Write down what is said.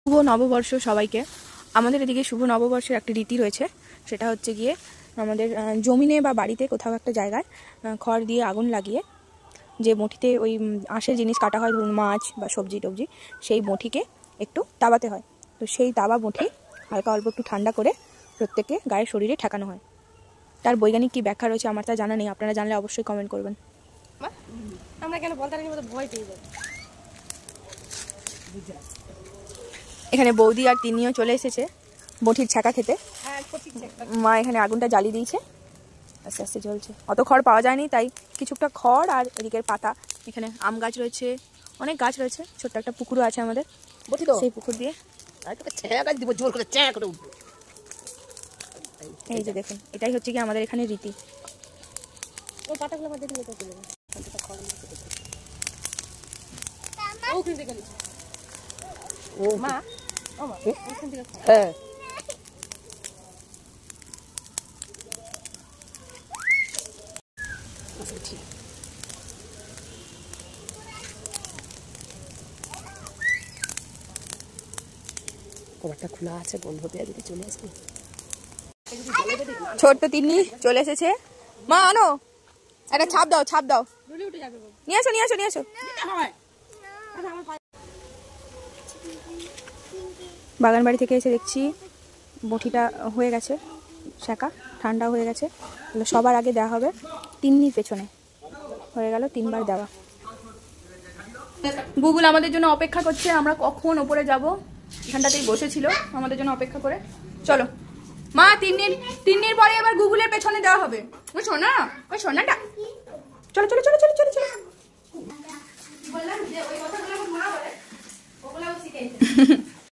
শুভ নববর্ষ সবাইকে। আমাদের এদিকে শুভ নববর্ষের একটা রীতি রয়েছে, সেটা হচ্ছে গিয়ে আমাদের জমিনে বা বাড়িতে কোথাও একটা জায়গায় খড় দিয়ে আগুন লাগিয়ে যে মুঠিতে ওই আঁশের জিনিস কাটা হয়, ধরুন মাছ বা সবজি টবজি, সেই মুঠিকে একটু তাবাতে হয়। তো সেই তাবা মুঠি হালকা অল্প একটু ঠান্ডা করে প্রত্যেকে গায়ে শরীরে ঠেকানো হয়। তার বৈজ্ঞানিক কী ব্যাখ্যা রয়েছে আমার তা জানা নেই, আপনারা জানলে অবশ্যই কমেন্ট করবেন। আমরা কেন বলতে ভয় পেয়ে যাই। এখানে বৌদি আর তিনিও চলে এসেছে বটির ছ্যাঁকা খেতে। মা এখানে আগুনটা জ্বালিয়ে দিয়েছে, আস্তে আস্তে জ্বলছে। অত খড় পাওয়া যায়নি, তাই কিছুটা খড় আর এদিকের পাতা। এখানে আম গাছ রয়েছে, অনেক গাছ রয়েছে, ছোট্ট একটা পুকুরও আছে আমাদের, সেই পুকুর দিয়ে এই যে দেখুন, এটাই হচ্ছে কি আমাদের এখানে রীতি। হ্যাঁ, কবারটা খোলা আছে, বন্ধ দেওয়া যদি চলে আসবে। ছোট্ট তিন্নি চলে এসেছে। মা আনো একটা ছাপ দাও, ছাপ দাও, নিয়ে আসো নিয়ে আসো নিয়ে আসো। বাগান বাড়ি থেকে এসে দেখছি বটিটা হয়ে গেছে, শাঁকা ঠান্ডা হয়ে গেছে। সবার আগে দেওয়া হবে তিন্নির পেছনে, হয়ে গেল 3 বার দেওয়া। গুগল আমাদের জন্য অপেক্ষা করছে, আমরা কখন ওপরে যাব। এখানটাতেই বসেছিল আমাদের জন্য অপেক্ষা করে। চলো মা, তিন্নির পরে এবার গুগলের পেছনে দেওয়া হবে। ওই সোনা, ওই সোনাটা, চলো চলো চলো চলো চলো চলো।